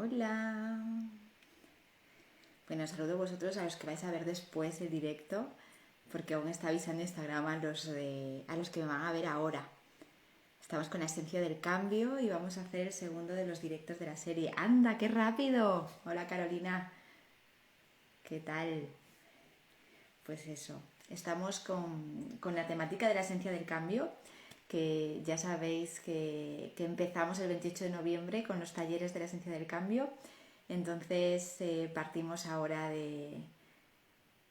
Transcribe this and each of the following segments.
Hola. Bueno, saludo a vosotros a los que vais a ver después el directo, porque aún está avisando Instagram a los que me van a ver ahora. Estamos con la esencia del cambio y vamos a hacer el segundo de los directos de la serie. ¡Anda, qué rápido! Hola Carolina, ¿qué tal? Pues eso, estamos con la temática de la esencia del cambio, que ya sabéis que empezamos el 28 de noviembre con los talleres de la esencia del cambio. Entonces partimos ahora de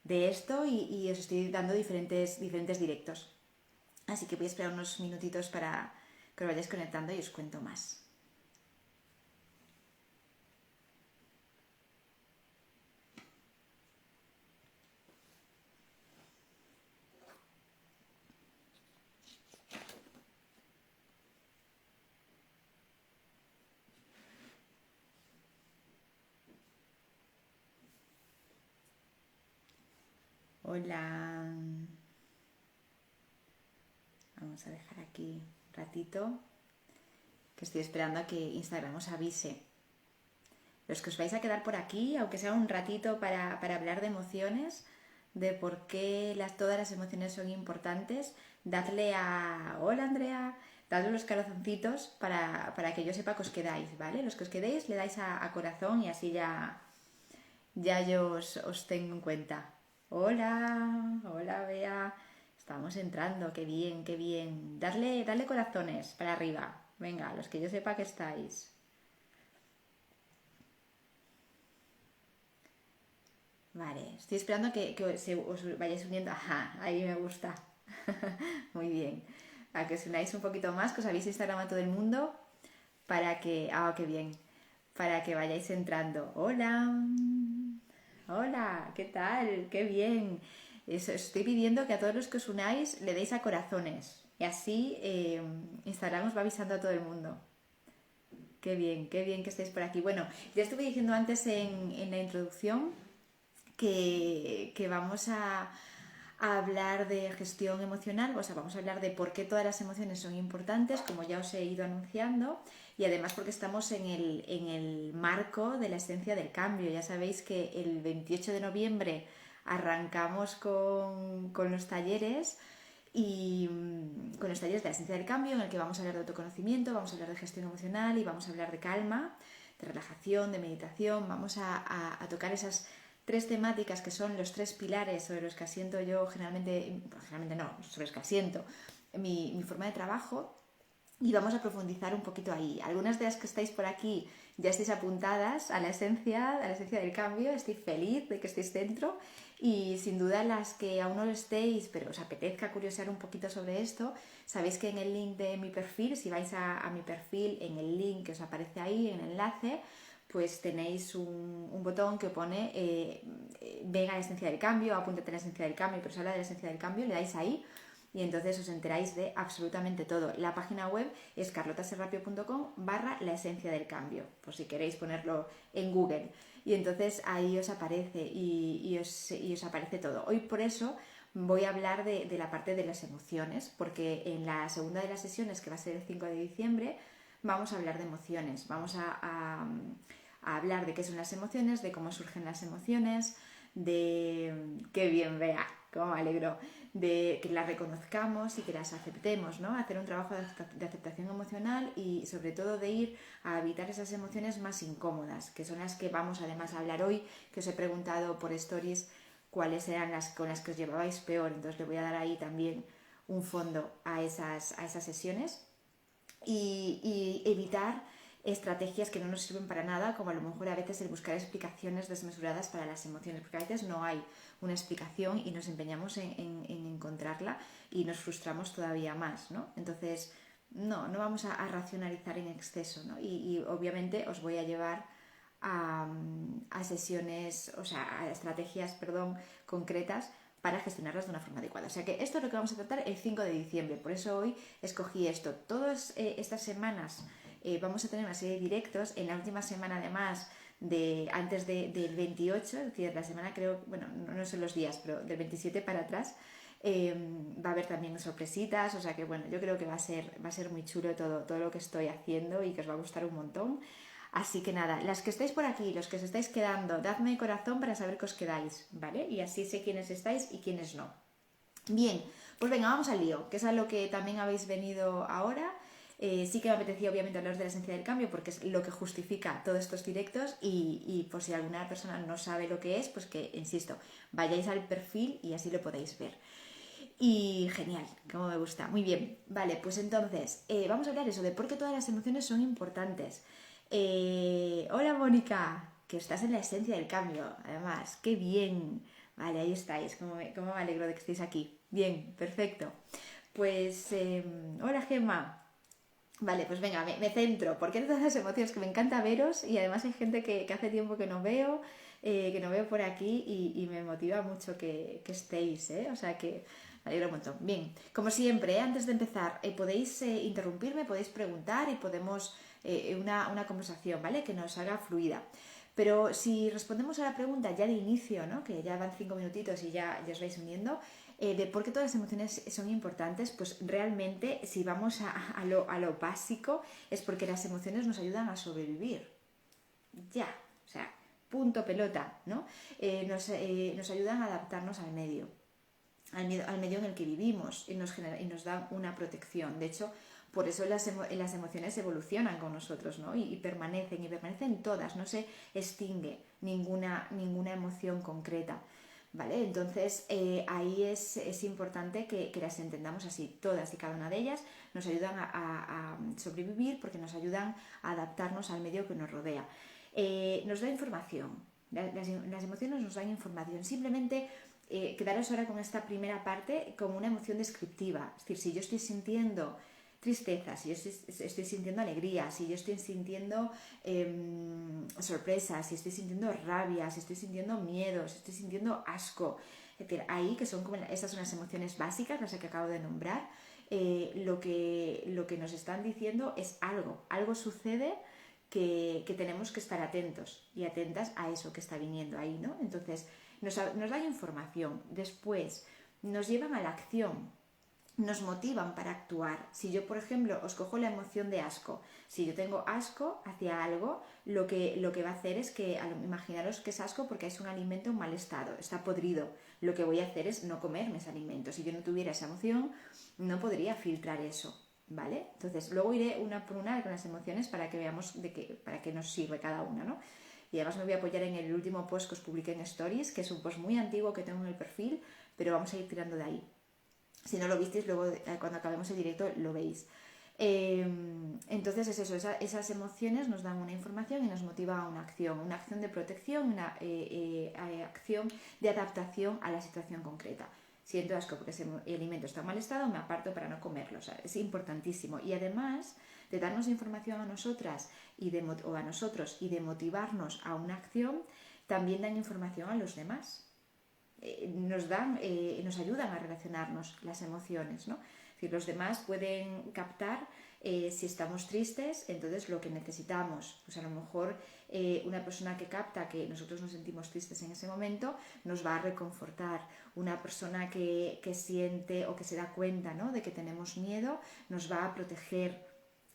esto y os estoy dando diferentes directos. Así que voy a esperar unos minutitos para que os vayáis conectando y os cuento más. Hola. Vamos a dejar aquí un ratito, que estoy esperando a que Instagram os avise. Los que os vais a quedar por aquí, aunque sea un ratito para hablar de emociones, de por qué todas las emociones son importantes, dadle a... Hola Andrea, dadle los corazoncitos para que yo sepa que os quedáis, ¿vale? Los que os quedéis le dais a corazón y así ya yo os tengo en cuenta. Hola Bea, estamos entrando, qué bien, qué bien. Dadle corazones para arriba, venga, los que yo sepa que estáis. Vale, estoy esperando que os vayáis uniendo. Ajá, ahí me gusta. Muy bien. A que os unáis un poquito más, que os habéis Instagram a todo el mundo para que... Ah, qué bien. Para que vayáis entrando. Hola. Hola, ¿qué tal? Qué bien. Estoy pidiendo que a todos los que os unáis le deis a corazones. Y así Instagram os va avisando a todo el mundo. Qué bien que estéis por aquí. Bueno, ya estuve diciendo antes en la introducción que vamos a hablar de gestión emocional, o sea, vamos a hablar de por qué todas las emociones son importantes, como ya os he ido anunciando, y además porque estamos en el marco de la esencia del cambio. Ya sabéis que el 28 de noviembre arrancamos con los talleres y con los talleres de la esencia del cambio, en el que vamos a hablar de autoconocimiento, vamos a hablar de gestión emocional y vamos a hablar de calma, de relajación, de meditación. Vamos a tocar esas tres temáticas que son los tres pilares sobre los que asiento yo generalmente no, sobre los que asiento mi forma de trabajo, y vamos a profundizar un poquito ahí. Algunas de las que estáis por aquí ya estáis apuntadas a la esencia del cambio. Estoy feliz de que estéis dentro, y sin duda las que aún no lo estéis, pero os apetezca curiosear un poquito sobre esto, sabéis que en el link de mi perfil, si vais a mi perfil, en el link que os aparece ahí, en el enlace, pues tenéis un botón que pone venga a la esencia del cambio, apúntate a la esencia del cambio, pero os habla de la esencia del cambio, le dais ahí y entonces os enteráis de absolutamente todo. La página web es carlotaserrapio.com/la esencia del cambio, por si queréis ponerlo en Google. Y entonces ahí os aparece y os aparece todo. Hoy por eso voy a hablar de la parte de las emociones, porque en la segunda de las sesiones, que va a ser el 5 de diciembre, vamos a hablar de emociones. Vamos a hablar de qué son las emociones, de cómo surgen las emociones, de... ¡Qué bien, Bea! ¡Cómo me alegro! De que las reconozcamos y que las aceptemos, ¿no? Hacer un trabajo de aceptación emocional y sobre todo de ir a evitar esas emociones más incómodas, que son las que vamos además a hablar hoy, que os he preguntado por stories cuáles eran las con las que os llevabais peor. Entonces le voy a dar ahí también un fondo a esas sesiones y evitar estrategias que no nos sirven para nada, como a lo mejor a veces el buscar explicaciones desmesuradas para las emociones, porque a veces no hay una explicación y nos empeñamos en encontrarla y nos frustramos todavía más, ¿no? Entonces, no vamos a racionalizar en exceso, ¿no? Y obviamente os voy a llevar a sesiones, o sea, a estrategias, perdón, concretas para gestionarlas de una forma adecuada. O sea que esto es lo que vamos a tratar el 5 de diciembre, por eso hoy escogí esto. Todas estas semanas vamos a tener una serie de directos. En la última semana, además, antes del 28, es decir, la semana creo, bueno, no son los días, pero del 27 para atrás, va a haber también sorpresitas. O sea que bueno, yo creo que va a ser muy chulo todo lo que estoy haciendo y que os va a gustar un montón. Así que nada, las que estáis por aquí, los que os estáis quedando, dadme corazón para saber que os quedáis, ¿vale? Y así sé quiénes estáis y quiénes no. Bien, pues venga, vamos al lío, que es a lo que también habéis venido ahora. Sí que me apetecía obviamente hablar de la esencia del cambio porque es lo que justifica todos estos directos y por si alguna persona no sabe lo que es, pues que, insisto, vayáis al perfil y así lo podéis ver. Y genial, como me gusta. Muy bien, vale, pues entonces vamos a hablar eso de por qué todas las emociones son importantes. Hola Mónica, que estás en la esencia del cambio, además, qué bien. Vale, ahí estáis, cómo me alegro de que estéis aquí. Bien, perfecto. Pues, hola Gemma. Vale, pues venga, me centro, porque hay todas las emociones que me encanta veros y además hay gente que hace tiempo que no veo por aquí y me motiva mucho que estéis, ¿eh? O sea que me alegro un montón. Bien, como siempre, antes de empezar, podéis interrumpirme, podéis preguntar y podemos una conversación, ¿vale? Que nos haga fluida. Pero si respondemos a la pregunta ya de inicio, ¿no? Que ya van 5 minutitos y ya os vais uniendo, de por qué todas las emociones son importantes, pues realmente si vamos a lo básico es porque las emociones nos ayudan a sobrevivir. Ya, o sea, punto pelota, ¿no? Nos ayudan a adaptarnos al medio en el que vivimos y nos dan una protección. De hecho, por eso las emociones evolucionan con nosotros, ¿no? Y permanecen todas, no se extingue ninguna emoción concreta. ¿Vale? Entonces ahí es importante que las entendamos así, todas y cada una de ellas nos ayudan a sobrevivir porque nos ayudan a adaptarnos al medio que nos rodea. Nos da información, las emociones nos dan información, simplemente quedaros ahora con esta primera parte como una emoción descriptiva, es decir, si yo estoy sintiendo tristeza, si yo estoy sintiendo alegría, si yo estoy sintiendo sorpresa, si estoy sintiendo rabia, si estoy sintiendo miedo, si estoy sintiendo asco. Es decir, ahí que son como estas son las emociones básicas, las que acabo de nombrar, lo que nos están diciendo es algo sucede que tenemos que estar atentos y atentas a eso que está viniendo ahí, ¿no? Entonces nos dan información, después nos llevan a la acción, nos motivan para actuar. Si yo, por ejemplo, os cojo la emoción de asco, si yo tengo asco hacia algo, lo que va a hacer es que, imaginaros que es asco porque es un alimento en mal estado, está podrido. Lo que voy a hacer es no comerme ese alimento. Si yo no tuviera esa emoción, no podría filtrar eso, ¿vale? Entonces, luego iré una por una con las emociones para que veamos para qué nos sirve cada una, ¿no? Y además me voy a apoyar en el último post que os publiqué en Stories, que es un post muy antiguo que tengo en el perfil, pero vamos a ir tirando de ahí. Si no lo visteis, luego cuando acabemos el directo lo veis. Entonces es eso, esas emociones nos dan una información y nos motiva a una acción de protección, una acción de adaptación a la situación concreta. Siento asco porque ese alimento está en mal estado, me aparto para no comerlo. O sea, es importantísimo. Y además de darnos información a nosotras o a nosotros y de motivarnos a una acción, también dan información a los demás. Nos ayudan a relacionarnos las emociones, ¿no? Es decir, los demás pueden captar si estamos tristes, entonces lo que necesitamos, pues a lo mejor una persona que capta que nosotros nos sentimos tristes en ese momento nos va a reconfortar. Una persona que siente o que se da cuenta, ¿no?, de que tenemos miedo nos va a proteger,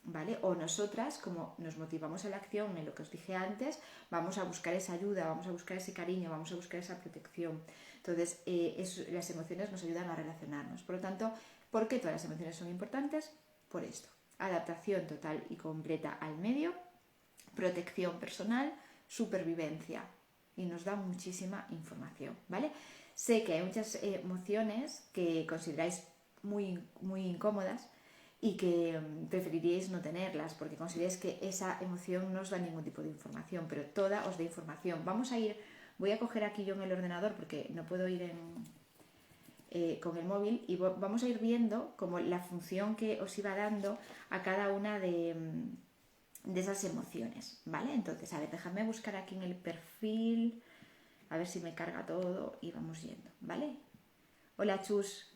¿vale? O nosotras, como nos motivamos a la acción en lo que os dije antes, vamos a buscar esa ayuda, vamos a buscar ese cariño, vamos a buscar esa protección. Entonces, las emociones nos ayudan a relacionarnos. Por lo tanto, ¿por qué todas las emociones son importantes? Por esto. Adaptación total y completa al medio, protección personal, supervivencia. Y nos da muchísima información, ¿vale? Sé que hay muchas emociones que consideráis muy, muy incómodas y que preferiríais no tenerlas porque consideráis que esa emoción no os da ningún tipo de información, pero toda os da información. Voy a coger aquí yo en el ordenador porque no puedo ir con el móvil y vamos a ir viendo como la función que os iba dando a cada una de esas emociones, ¿vale? Entonces, a ver, dejadme buscar aquí en el perfil, a ver si me carga todo y vamos yendo, ¿vale? Hola Chus,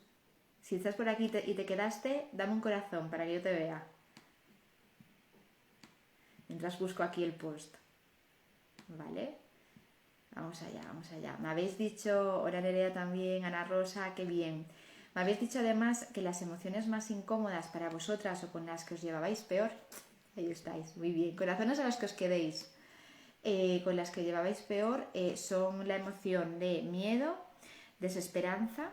si estás por aquí y te quedaste, dame un corazón para que yo te vea. Mientras busco aquí el post, ¿vale? Vamos allá, vamos allá. Me habéis dicho, hola Nerea también, Ana Rosa, qué bien. Me habéis dicho además que las emociones más incómodas para vosotras o con las que os llevabais peor Ahí estáis, muy bien. Corazones a los que os quedéis. Con las que llevabais peor son la emoción de miedo, desesperanza,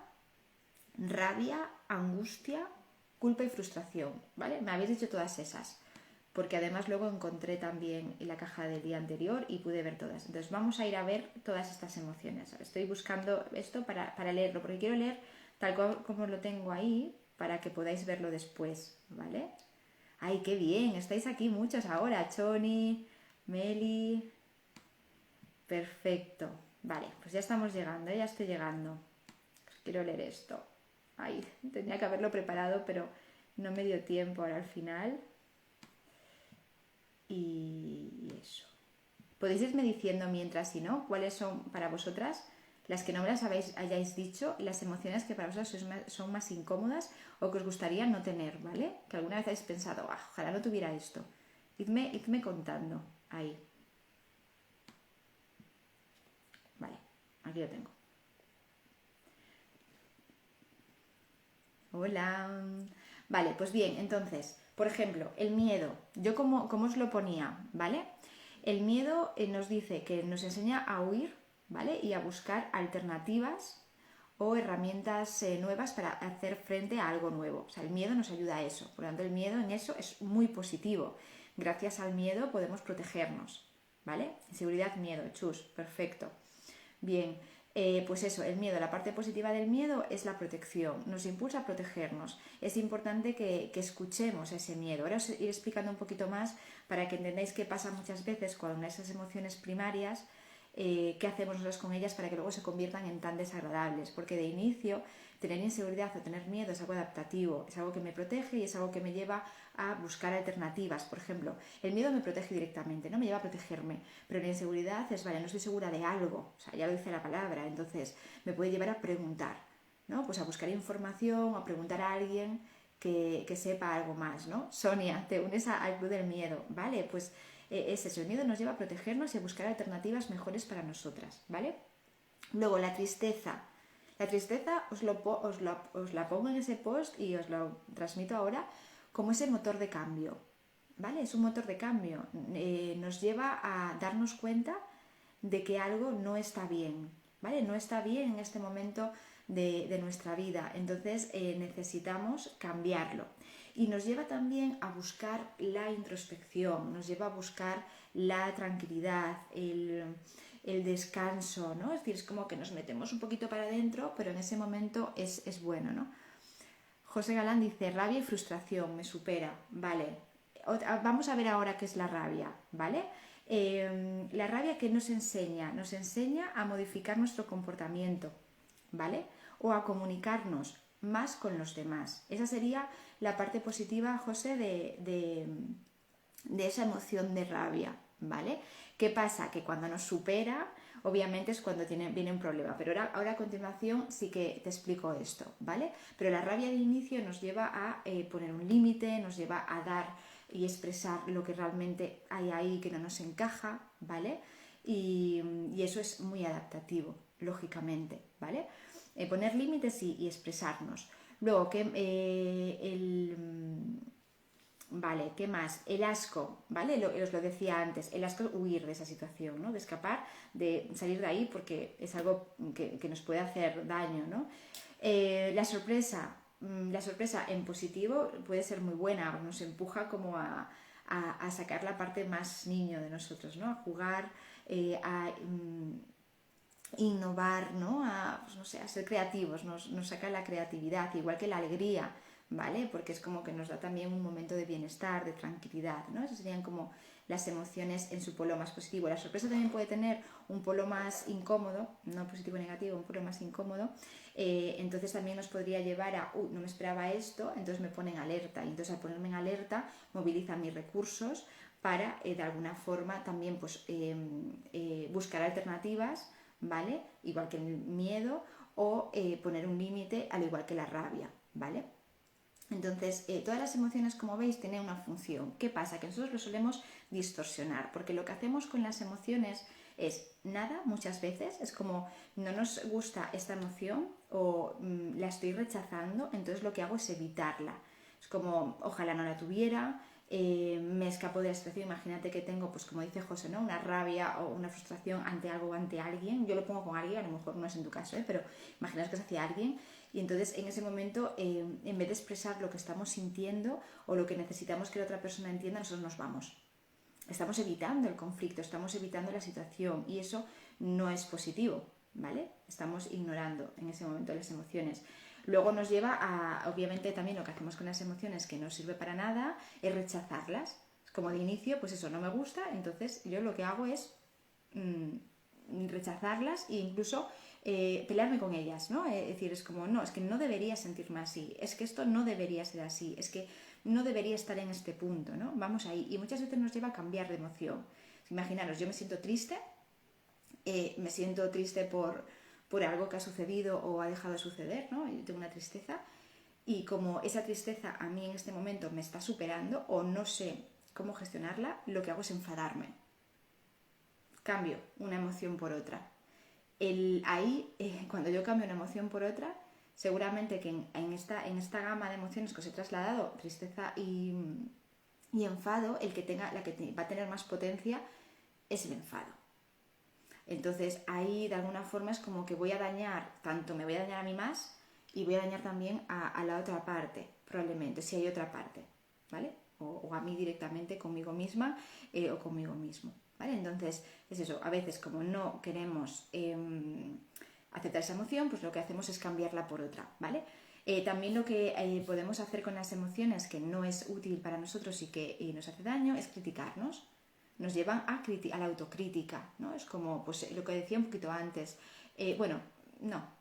rabia, angustia, culpa y frustración, ¿vale? Me habéis dicho todas esas, porque además luego encontré también en la caja del día anterior y pude ver todas. Entonces vamos a ir a ver todas estas emociones. Estoy buscando esto para leerlo, porque quiero leer tal como lo tengo ahí, para que podáis verlo después, ¿vale? ¡Ay, qué bien! Estáis aquí muchos ahora. Choni, Meli... Perfecto. Vale, pues ya estamos llegando, ya estoy llegando. Quiero leer esto. Ay, tenía que haberlo preparado, pero no me dio tiempo ahora al final. Y eso. Podéis irme diciendo mientras, si no, cuáles son para vosotras las que no me las hayáis dicho, las emociones que para vosotras son más incómodas o que os gustaría no tener, ¿vale? Que alguna vez habéis pensado, ojalá no tuviera esto. Idme contando. Ahí. Vale, aquí lo tengo. Hola. Vale, pues bien, entonces, por ejemplo, el miedo. Yo como os lo ponía, ¿vale? El miedo nos dice que nos enseña a huir, ¿vale? Y a buscar alternativas o herramientas nuevas para hacer frente a algo nuevo. O sea, el miedo nos ayuda a eso. Por lo tanto, el miedo en eso es muy positivo. Gracias al miedo podemos protegernos, ¿vale? Seguridad, miedo, chus, perfecto. Bien, pues eso, el miedo, la parte positiva del miedo es la protección, nos impulsa a protegernos. Es importante que escuchemos ese miedo. Ahora os iré explicando un poquito más para que entendáis qué pasa muchas veces con esas emociones primarias, qué hacemos nosotros con ellas para que luego se conviertan en tan desagradables. Porque de inicio, tener inseguridad o tener miedo es algo adaptativo, es algo que me protege y es algo que me lleva a buscar alternativas. Por ejemplo, el miedo me protege directamente, no me lleva a protegerme, pero la inseguridad es, vale, no estoy segura de algo, o sea, ya lo dice la palabra, entonces me puede llevar a preguntar, ¿no? Pues a buscar información, a preguntar a alguien que sepa algo más, ¿no? Sonia, te unes al club del miedo, ¿vale? Pues es eso, el miedo nos lleva a protegernos y a buscar alternativas mejores para nosotras, ¿vale? Luego, la tristeza. La tristeza os la pongo en ese post y os lo transmito ahora como ese motor de cambio, ¿vale? Es un motor de cambio. Nos lleva a darnos cuenta de que algo no está bien, ¿vale? No está bien en este momento de nuestra vida. Entonces necesitamos cambiarlo. Y nos lleva también a buscar la introspección, nos lleva a buscar la tranquilidad, el descanso, ¿no? Es decir, es como que nos metemos un poquito para adentro, pero en ese momento es bueno, ¿no? José Galán dice, rabia y frustración, me supera, vale. Vamos a ver ahora qué es la rabia, ¿vale? La rabia que nos enseña a modificar nuestro comportamiento, ¿vale? O a comunicarnos más con los demás. Esa sería la parte positiva, José, de esa emoción de rabia, ¿vale? ¿Qué pasa? Que cuando nos supera, obviamente es cuando viene un problema, pero ahora a continuación sí que te explico esto, ¿vale? Pero la rabia de inicio nos lleva a poner un límite, nos lleva a dar y expresar lo que realmente hay ahí que no nos encaja, ¿vale? Y eso es muy adaptativo, lógicamente, ¿vale? Poner límites y expresarnos. Luego, Vale, ¿qué más? El asco, ¿vale? Os lo decía antes, el asco, huir de esa situación, ¿no? De escapar, de salir de ahí porque es algo que nos puede hacer daño, ¿no? La sorpresa en positivo puede ser muy buena, nos empuja como a sacar la parte más niño de nosotros, ¿no? A jugar, a innovar, ¿no? Pues no sé, a ser creativos, nos saca la creatividad, igual que la alegría, ¿vale? Porque es como que nos da también un momento de bienestar, de tranquilidad, ¿no? Esas serían como las emociones en su polo más positivo. La sorpresa también puede tener un polo más incómodo, no positivo o negativo, un polo más incómodo, entonces también nos podría llevar a, no me esperaba esto, entonces me pone en alerta, y entonces al ponerme en alerta moviliza mis recursos para de alguna forma también pues buscar alternativas, ¿vale? Igual que el miedo, o poner un límite, al igual que la rabia, ¿vale? Entonces, todas las emociones, como veis, tienen una función. ¿Qué pasa? Que nosotros lo solemos distorsionar, porque lo que hacemos con las emociones es nada, muchas veces, es como no nos gusta esta emoción o la estoy rechazando, entonces lo que hago es evitarla. Es como, ojalá no la tuviera, me escapo de la situación. Imagínate que tengo, pues como dice José, ¿no? Una rabia o una frustración ante algo o ante alguien. Yo lo pongo con alguien, a lo mejor no es en tu caso, pero imaginaos que es hacia alguien. Y entonces en ese momento, en vez de expresar lo que estamos sintiendo o lo que necesitamos que la otra persona entienda, nosotros nos vamos. Estamos evitando el conflicto, estamos evitando la situación y eso no es positivo, ¿vale? Estamos ignorando en ese momento las emociones. Luego nos lleva a, obviamente también lo que hacemos con las emociones que no sirve para nada, es rechazarlas. Como de inicio, pues eso no me gusta, entonces yo lo que hago es rechazarlas e incluso pelearme con ellas, ¿no? Es decir, es como, no, es que no debería sentirme así, es que esto no debería ser así, es que no debería estar en este punto, ¿no? Vamos ahí. Y muchas veces nos lleva a cambiar de emoción. Imaginaros, yo me siento triste por algo que ha sucedido o ha dejado de suceder, ¿no? Yo tengo una tristeza y como esa tristeza a mí en este momento me está superando o no sé cómo gestionarla, lo que hago es enfadarme. Cambio una emoción por otra. Cuando yo cambio una emoción por otra, seguramente que en esta gama de emociones que os he trasladado, tristeza y enfado, la que va a tener más potencia es el enfado. Entonces ahí de alguna forma es como que voy a dañar, tanto me voy a dañar a mí más y voy a dañar también a la otra parte, probablemente, si hay otra parte, ¿vale? O a mí directamente conmigo misma o conmigo mismo, ¿vale? Entonces es eso, a veces como no queremos aceptar esa emoción, pues lo que hacemos es cambiarla por otra, ¿vale? También lo que podemos hacer con las emociones que no es útil para nosotros y que nos hace daño es criticarnos. Nos llevan a la autocrítica, ¿no? Es como pues, lo que decía un poquito antes.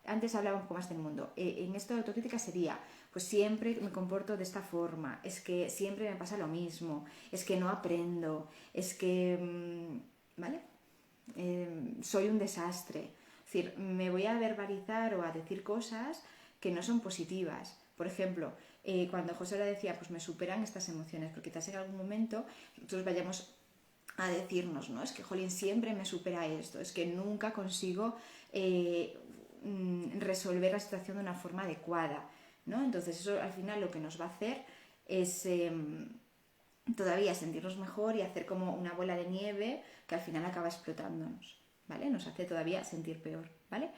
Antes hablaba un poco más del mundo. En esto de autocrítica sería, pues siempre me comporto de esta forma, es que siempre me pasa lo mismo, es que no aprendo, es que, ¿vale? Soy un desastre. Es decir, me voy a verbalizar o a decir cosas que no son positivas. Por ejemplo, cuando José le decía, pues me superan estas emociones, porque quizás en algún momento nosotros vayamos a decirnos, ¿no? Es que, jolín, siempre me supera esto, es que nunca consigo resolver la situación de una forma adecuada, ¿no? Entonces eso al final lo que nos va a hacer es todavía sentirnos mejor y hacer como una bola de nieve que al final acaba explotándonos, ¿vale? Nos hace todavía sentir peor, ¿vale?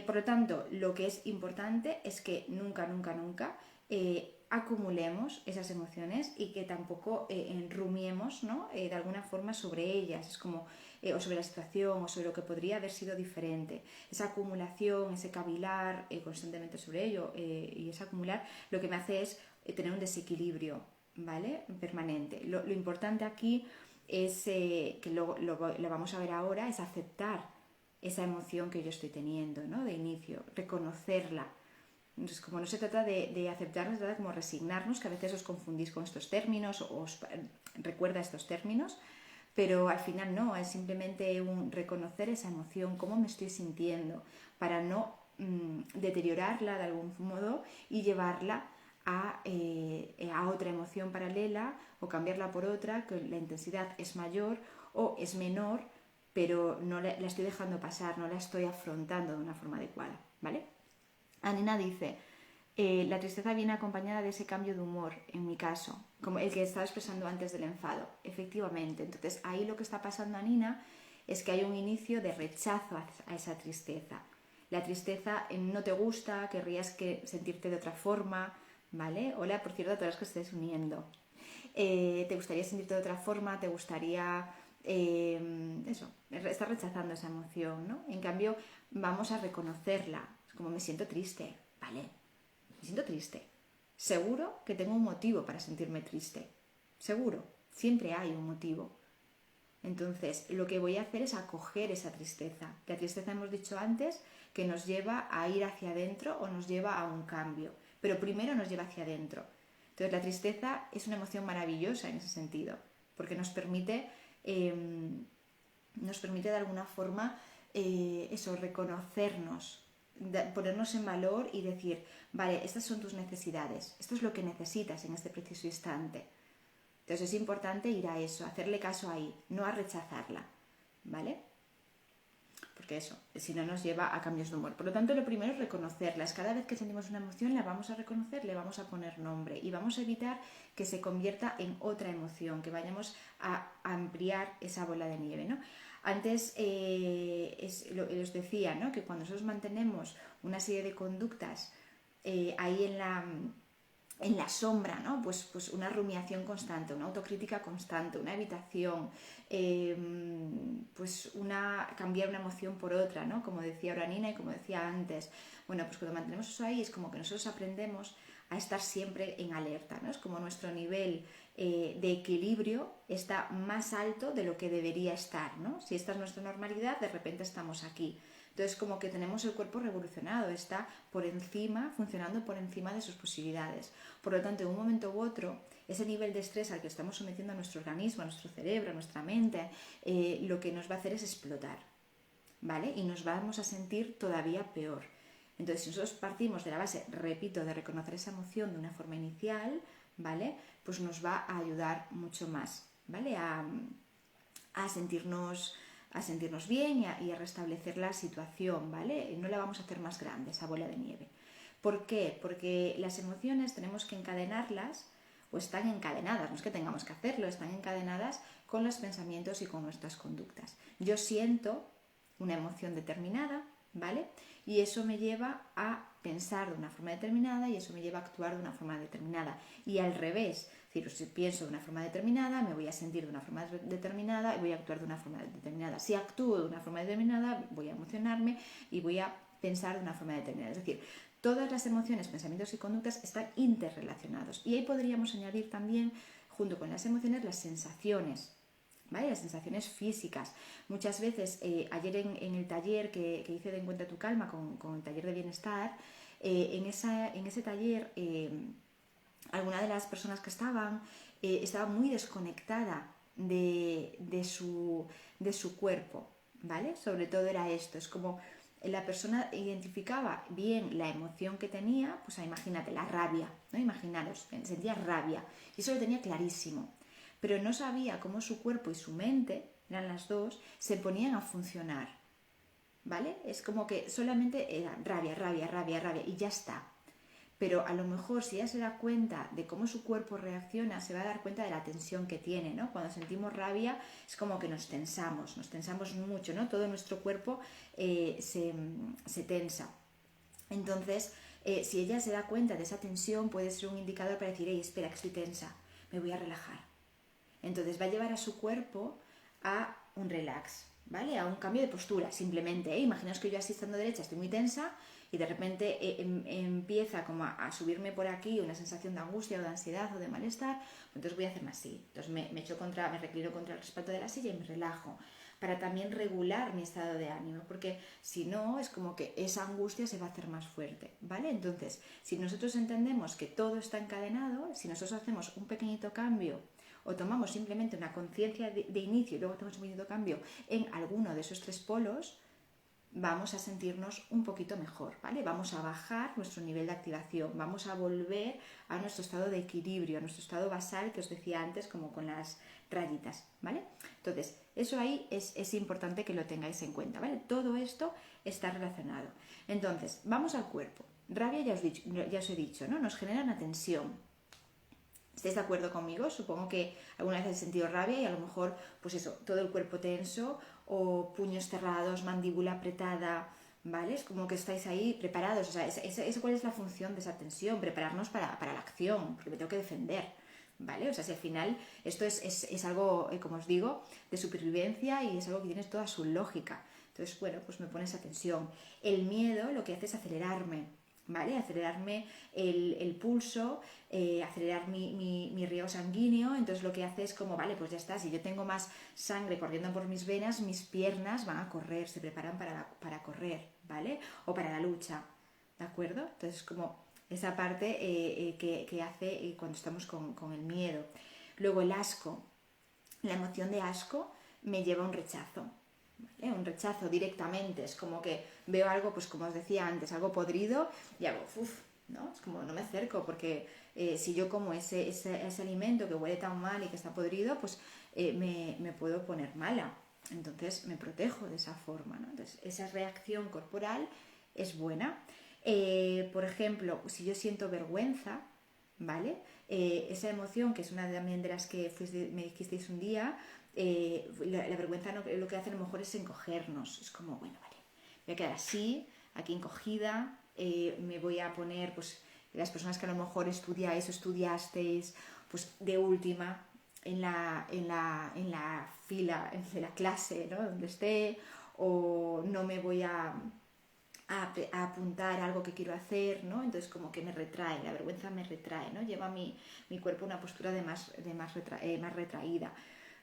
Por lo tanto, lo que es importante es que nunca acumulemos esas emociones y que tampoco rumiemos, ¿no? De alguna forma sobre ellas, es como, o sobre la situación o sobre lo que podría haber sido diferente. Esa acumulación, ese cavilar constantemente sobre ello y ese acumular lo que me hace es tener un desequilibrio, ¿vale? Permanente. Lo importante aquí es, que lo vamos a ver ahora, es aceptar esa emoción que yo estoy teniendo, ¿no? De inicio, reconocerla. Entonces, como no se trata de aceptarnos, se trata como resignarnos, que a veces os confundís con estos términos o os recuerda estos términos, pero al final no, es simplemente un reconocer esa emoción, cómo me estoy sintiendo, para no deteriorarla de algún modo y llevarla a otra emoción paralela o cambiarla por otra, que la intensidad es mayor o es menor, pero no la estoy dejando pasar, no la estoy afrontando de una forma adecuada, ¿vale? Anina dice, la tristeza viene acompañada de ese cambio de humor, en mi caso, como el que estaba expresando antes del enfado. Efectivamente, entonces ahí lo que está pasando, Anina, es que hay un inicio de rechazo a esa tristeza. La tristeza no te gusta, querrías sentirte de otra forma, ¿vale? Hola, por cierto, a todas las que estés uniendo. Te gustaría sentirte de otra forma, te gustaría... estás rechazando esa emoción, ¿no? En cambio, vamos a reconocerla. Es como me siento triste, ¿vale? Me siento triste. Seguro que tengo un motivo para sentirme triste. Seguro, siempre hay un motivo. Entonces, lo que voy a hacer es acoger esa tristeza. La tristeza, hemos dicho antes, que nos lleva a ir hacia adentro o nos lleva a un cambio. Pero primero nos lleva hacia adentro. Entonces, la tristeza es una emoción maravillosa en ese sentido, porque nos permite de alguna forma reconocernos, ponernos en valor y decir, vale, estas son tus necesidades, esto es lo que necesitas en este preciso instante. Entonces es importante ir a eso, hacerle caso ahí, no a rechazarla, ¿vale? porque eso, si no nos lleva a cambios de humor. Por lo tanto, lo primero es reconocerlas. Cada vez que sentimos una emoción la vamos a reconocer, le vamos a poner nombre y vamos a evitar que se convierta en otra emoción, que vayamos a ampliar esa bola de nieve, ¿no? Antes os decía, ¿no?, que cuando nosotros mantenemos una serie de conductas ahí en la sombra, ¿no? Pues una rumiación constante, una autocrítica constante, una evitación, pues cambiar una emoción por otra, ¿no? Como decía ahora Nina y como decía antes. Bueno, pues cuando mantenemos eso ahí es como que nosotros aprendemos a estar siempre en alerta, ¿no? Es como nuestro nivel de equilibrio está más alto de lo que debería estar, ¿no? Si esta es nuestra normalidad, de repente estamos aquí. Entonces, como que tenemos el cuerpo revolucionado, está por encima, funcionando por encima de sus posibilidades. Por lo tanto, en un momento u otro, ese nivel de estrés al que estamos sometiendo a nuestro organismo, a nuestro cerebro, a nuestra mente, lo que nos va a hacer es explotar, ¿vale? Y nos vamos a sentir todavía peor. Entonces, si nosotros partimos de la base, repito, de reconocer esa emoción de una forma inicial, ¿vale? Pues nos va a ayudar mucho más, ¿vale? A sentirnos bien y a restablecer la situación, ¿vale? No la vamos a hacer más grande, esa bola de nieve. ¿Por qué? Porque las emociones tenemos que encadenarlas, o están encadenadas, no es que tengamos que hacerlo, están encadenadas con los pensamientos y con nuestras conductas. Yo siento una emoción determinada, ¿vale? Y eso me lleva a pensar de una forma determinada y eso me lleva a actuar de una forma determinada. Y al revés, es decir, si pienso de una forma determinada, me voy a sentir de una forma determinada y voy a actuar de una forma determinada. Si actúo de una forma determinada, voy a emocionarme y voy a pensar de una forma determinada. Es decir, todas las emociones, pensamientos y conductas están interrelacionados. Y ahí podríamos añadir también, junto con las emociones, las sensaciones, ¿vale? Las sensaciones físicas. Muchas veces, ayer en el taller que hice de Encuentra tu Calma, con el taller de bienestar, en ese taller, alguna de las personas que estaba muy desconectada de su cuerpo, ¿vale? Sobre todo era esto, es como la persona identificaba bien la emoción que tenía, pues imagínate, la rabia, ¿no? Imaginaros, sentía rabia, y eso lo tenía clarísimo, pero no sabía cómo su cuerpo y su mente, eran las dos, se ponían a funcionar, ¿vale? Es como que solamente era rabia, rabia, rabia, rabia, y ya está. Pero a lo mejor si ella se da cuenta de cómo su cuerpo reacciona, se va a dar cuenta de la tensión que tiene, ¿no? Cuando sentimos rabia es como que nos tensamos mucho, ¿no? Todo nuestro cuerpo se tensa. Entonces, si ella se da cuenta de esa tensión, puede ser un indicador para decir, hey, espera, que estoy tensa, me voy a relajar. Entonces va a llevar a su cuerpo a un relax, ¿vale? A un cambio de postura, simplemente. Imaginaos que yo así estando derecha estoy muy tensa y de repente empieza como a subirme por aquí una sensación de angustia o de ansiedad o de malestar, entonces voy a hacerme así. Entonces me reclino contra el respaldo de la silla y me relajo, para también regular mi estado de ánimo, porque si no es como que esa angustia se va a hacer más fuerte, ¿vale? Entonces, si nosotros entendemos que todo está encadenado, si nosotros hacemos un pequeñito cambio o tomamos simplemente una conciencia de inicio y luego hacemos un pequeñito cambio en alguno de esos tres polos, vamos a sentirnos un poquito mejor, ¿vale? Vamos a bajar nuestro nivel de activación, vamos a volver a nuestro estado de equilibrio, a nuestro estado basal que os decía antes, como con las rayitas, ¿vale? Entonces, eso ahí es importante que lo tengáis en cuenta, ¿vale? Todo esto está relacionado. Entonces, vamos al cuerpo. Rabia ya os he dicho, ¿no? Nos genera una tensión. ¿Estáis de acuerdo conmigo? Supongo que alguna vez habéis sentido rabia y a lo mejor, pues eso, todo el cuerpo tenso o puños cerrados, mandíbula apretada, ¿vale? Es como que estáis ahí preparados. O sea, ¿cuál es la función de esa tensión? Prepararnos para la acción, porque me tengo que defender, ¿vale? O sea, si al final esto es algo, como os digo, de supervivencia y es algo que tiene toda su lógica. Entonces, bueno, pues me pone esa tensión. El miedo lo que hace es acelerarme, ¿vale? Acelerarme el pulso, acelerar mi riego sanguíneo. Entonces lo que hace es como, vale, pues ya está, si yo tengo más sangre corriendo por mis venas, mis piernas van a correr, se preparan para correr, ¿vale? O para la lucha, ¿de acuerdo? Entonces como esa parte que hace cuando estamos con el miedo. Luego el asco, la emoción de asco me lleva a un rechazo, ¿vale? Un rechazo directamente, es como que veo algo, pues como os decía antes, algo podrido y hago, ¿no? Es como no me acerco porque si yo como ese alimento que huele tan mal y que está podrido, pues me puedo poner mala, Entonces me protejo de esa forma, ¿no? Entonces esa reacción corporal es buena. Por ejemplo, si yo siento vergüenza, ¿vale? Esa emoción, que es una también de las que me dijisteis un día, la vergüenza lo que hace a lo mejor es encogernos. Es como, bueno, vale, voy a quedar así, aquí encogida, me voy a poner, pues, las personas que a lo mejor estudiáis o estudiasteis, pues de última, en la fila de la clase, ¿no? Donde esté, o no me voy a apuntar algo que quiero hacer, ¿no? Entonces como que me retrae, la vergüenza me retrae, ¿no? Lleva mi cuerpo a una postura más retraída.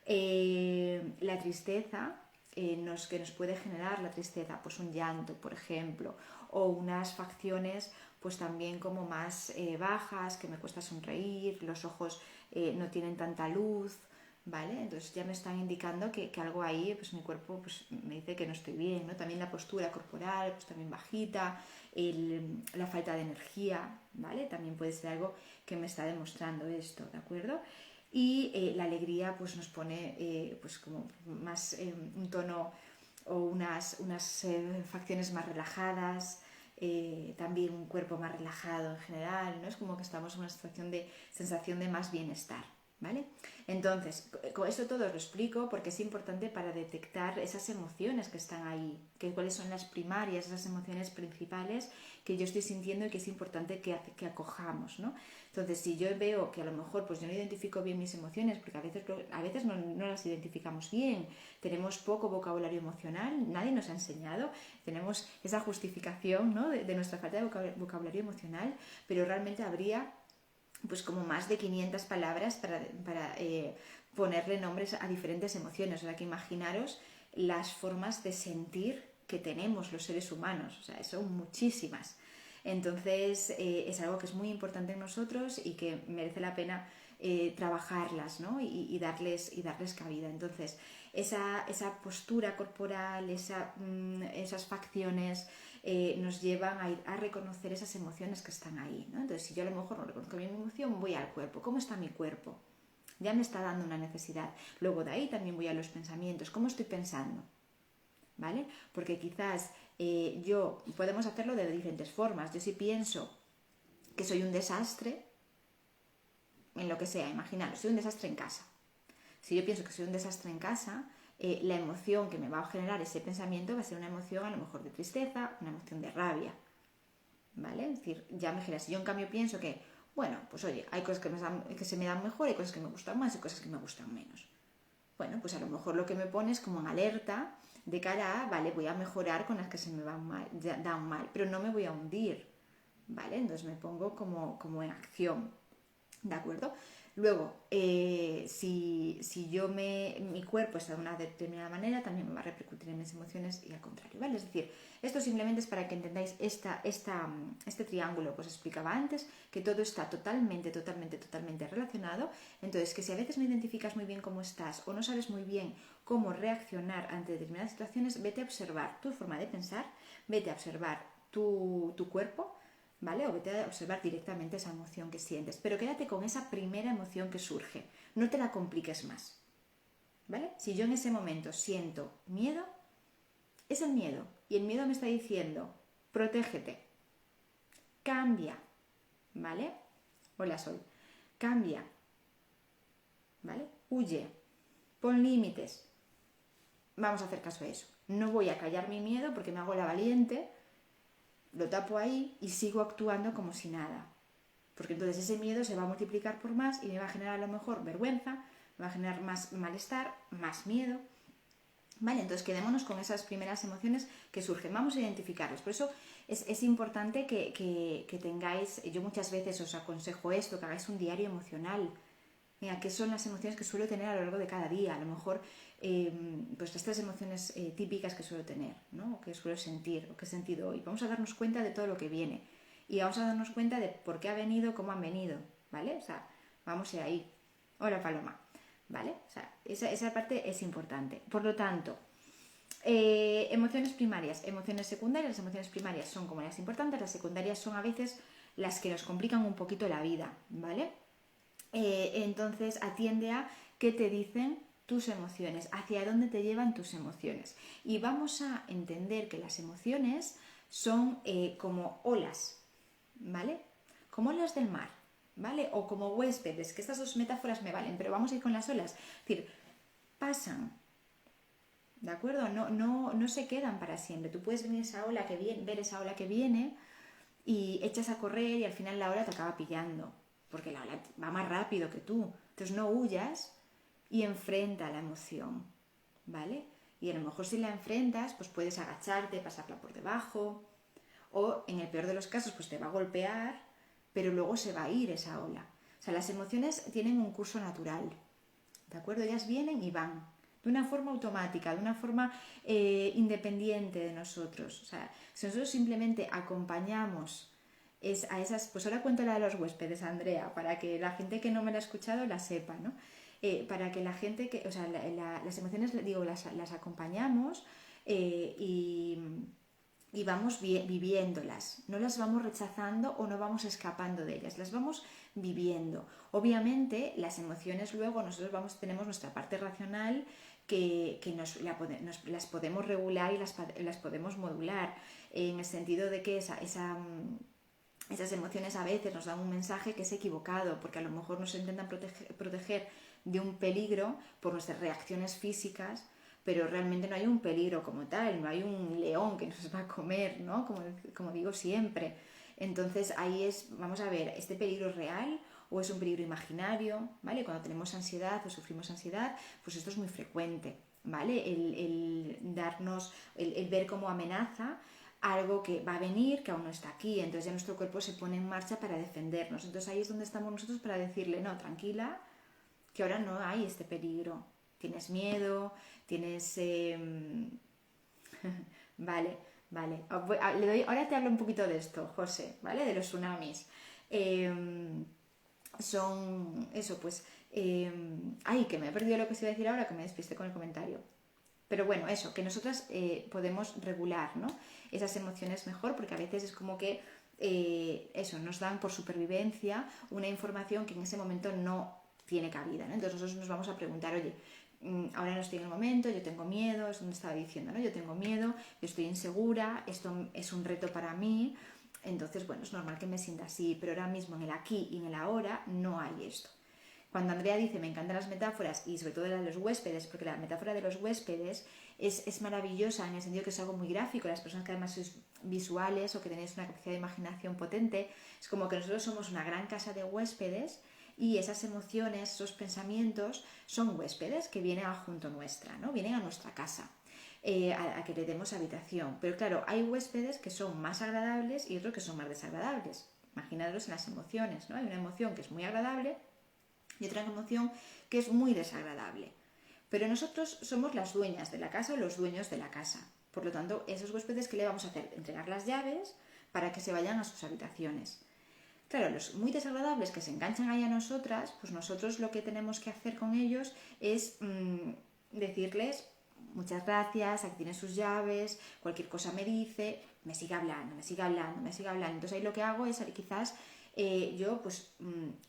La tristeza, que nos puede generar la tristeza, pues un llanto, por ejemplo, o unas facciones pues también como más bajas, que me cuesta sonreír, los ojos no tienen tanta luz, ¿vale? Entonces ya me están indicando que algo ahí, pues mi cuerpo pues, me dice que no estoy bien, ¿no? También la postura corporal, pues también bajita, la falta de energía, ¿vale? También puede ser algo que me está demostrando esto, ¿de acuerdo? Y la alegría pues nos pone pues como más un tono o unas facciones más relajadas, también un cuerpo más relajado en general, ¿no? Es como que estamos en una sensación de más bienestar, ¿vale? Entonces, con esto todo os lo explico porque es importante para detectar esas emociones que están ahí, cuáles son las primarias, esas emociones principales que yo estoy sintiendo y que es importante que acojamos, ¿no? Entonces, si yo veo que a lo mejor pues yo no identifico bien mis emociones, porque a veces no las identificamos bien, tenemos poco vocabulario emocional, nadie nos ha enseñado, tenemos esa justificación, ¿no? de nuestra falta de vocabulario emocional, pero realmente habría pues como más de 500 palabras para ponerle nombres a diferentes emociones. O sea, que imaginaros las formas de sentir que tenemos los seres humanos. O sea, son muchísimas. Entonces, es algo que es muy importante en nosotros y que merece la pena trabajarlas, ¿no? y darles cabida. Entonces, esa postura corporal, esas facciones, nos llevan a reconocer esas emociones que están ahí, ¿no? Entonces, si yo a lo mejor no reconozco mi emoción, voy al cuerpo. ¿Cómo está mi cuerpo? Ya me está dando una necesidad. Luego de ahí también voy a los pensamientos. ¿Cómo estoy pensando? ¿Vale? Porque quizás podemos hacerlo de diferentes formas. Yo si pienso que soy un desastre, en lo que sea, imaginaros, soy un desastre en casa. Si yo pienso que soy un desastre en casa, la emoción que me va a generar ese pensamiento va a ser una emoción a lo mejor de tristeza, una emoción de rabia, ¿vale? Es decir, ya me genera. Si yo en cambio pienso que, bueno, pues oye, hay cosas que se me dan mejor, hay cosas que me gustan más y cosas que me gustan menos. Bueno, pues a lo mejor lo que me pone es como en alerta de cara a, vale, voy a mejorar con las que se me dan mal, pero no me voy a hundir, ¿vale? Entonces me pongo como en acción, ¿de acuerdo? Luego, si mi cuerpo está de una determinada manera, también me va a repercutir en mis emociones y al contrario, ¿vale? Es decir, esto simplemente es para que entendáis este triángulo que os explicaba antes, que todo está totalmente relacionado. Entonces, que si a veces no identificas muy bien cómo estás o no sabes muy bien cómo reaccionar ante determinadas situaciones, vete a observar tu forma de pensar, vete a observar tu cuerpo, ¿vale? O vete a observar directamente esa emoción que sientes. Pero quédate con esa primera emoción que surge. No te la compliques más, ¿vale? Si yo en ese momento siento miedo, es el miedo. Y el miedo me está diciendo, protégete, cambia, ¿vale? Hola, Sol. Cambia, ¿vale? Huye, pon límites. Vamos a hacer caso a eso. No voy a callar mi miedo porque me hago la valiente, lo tapo ahí y sigo actuando como si nada. Porque entonces ese miedo se va a multiplicar por más y me va a generar a lo mejor vergüenza, me va a generar más malestar, más miedo. ¿Vale? Entonces quedémonos con esas primeras emociones que surgen. Vamos a identificarlas. Por eso es importante que tengáis, yo muchas veces os aconsejo esto, que hagáis un diario emocional. Mira, ¿qué son las emociones que suelo tener a lo largo de cada día? A lo mejor, pues estas emociones típicas que suelo tener, ¿no? O que suelo sentir, o que he sentido hoy. Vamos a darnos cuenta de todo lo que viene. Y vamos a darnos cuenta de por qué ha venido, cómo han venido, ¿vale? O sea, vamos a ahí. Hola, Paloma, ¿vale? O sea, esa parte es importante. Por lo tanto, emociones primarias, emociones secundarias. Las emociones primarias son como las importantes, las secundarias son a veces las que nos complican un poquito la vida, ¿vale? Entonces atiende a qué te dicen tus emociones, hacia dónde te llevan tus emociones. Y vamos a entender que las emociones son como olas, ¿vale? Como olas del mar, ¿vale? O como huéspedes, que estas dos metáforas me valen, pero vamos a ir con las olas. Es decir, pasan, ¿de acuerdo? No se quedan para siempre. Tú puedes ver esa ola que viene y echas a correr y al final la ola te acaba pillando, porque la ola va más rápido que tú. Entonces no huyas y enfrenta la emoción, ¿vale? Y a lo mejor si la enfrentas, pues puedes agacharte, pasarla por debajo, o en el peor de los casos, pues te va a golpear, pero luego se va a ir esa ola. O sea, las emociones tienen un curso natural, ¿de acuerdo? Ellas vienen y van, de una forma automática, de una forma independiente de nosotros. O sea, si nosotros simplemente acompañamos a esas... Pues ahora cuento la de los huéspedes, Andrea, para que la gente que no me la ha escuchado la sepa, ¿no? Para que la gente que... O sea, las emociones, digo, las acompañamos y vamos viviéndolas, no las vamos rechazando o no vamos escapando de ellas, las vamos viviendo. Obviamente las emociones luego nosotros tenemos nuestra parte racional que las podemos regular y las podemos modular, en el sentido de que esas emociones a veces nos dan un mensaje que es equivocado, porque a lo mejor nos intentan proteger de un peligro por nuestras reacciones físicas, pero realmente no hay un peligro como tal, no hay un león que nos va a comer, ¿no? Como digo siempre. Entonces ahí vamos a ver, ¿este peligro es real o es un peligro imaginario? ¿Vale? Cuando tenemos ansiedad o sufrimos ansiedad, pues esto es muy frecuente, ¿vale? El ver como amenaza algo que va a venir, que aún no está aquí, entonces ya nuestro cuerpo se pone en marcha para defendernos. Entonces ahí es donde estamos nosotros para decirle, no, tranquila, que ahora no hay este peligro. Tienes miedo, tienes... vale. Ahora te hablo un poquito de esto, José, ¿vale? De los tsunamis. Son eso, pues... ay, que me he perdido lo que se iba a decir ahora, que me despisté con el comentario. Pero bueno, eso, que nosotras podemos regular, ¿no? Esas emociones mejor, porque a veces es como que eso, nos dan por supervivencia una información que en ese momento no tiene cabida, ¿no? Entonces nosotros nos vamos a preguntar, oye, ahora no estoy en el momento, yo tengo miedo, es donde estaba diciendo, ¿no? Yo tengo miedo, yo estoy insegura, esto es un reto para mí, entonces, bueno, es normal que me sienta así, pero ahora mismo en el aquí y en el ahora no hay esto. Cuando Andrea dice, me encantan las metáforas, y sobre todo la de los huéspedes, porque la metáfora de los huéspedes es maravillosa en el sentido que es algo muy gráfico, las personas que además sois visuales o que tenéis una capacidad de imaginación potente, es como que nosotros somos una gran casa de huéspedes y esas emociones, esos pensamientos son huéspedes que vienen junto nuestra, ¿no? Vienen a nuestra casa. A que le demos habitación. Pero claro, hay huéspedes que son más agradables y otros que son más desagradables. Imaginaros en las emociones, ¿no? Hay una emoción que es muy agradable y otra emoción que es muy desagradable. Pero nosotros somos las dueñas de la casa o los dueños de la casa. Por lo tanto, esos huéspedes, ¿qué le vamos a hacer? Entregar las llaves para que se vayan a sus habitaciones. Claro, los muy desagradables que se enganchan ahí a nosotras, pues nosotros lo que tenemos que hacer con ellos es decirles muchas gracias, aquí tienen sus llaves, cualquier cosa me dice, me sigue hablando. Entonces ahí lo que hago es quizás yo pues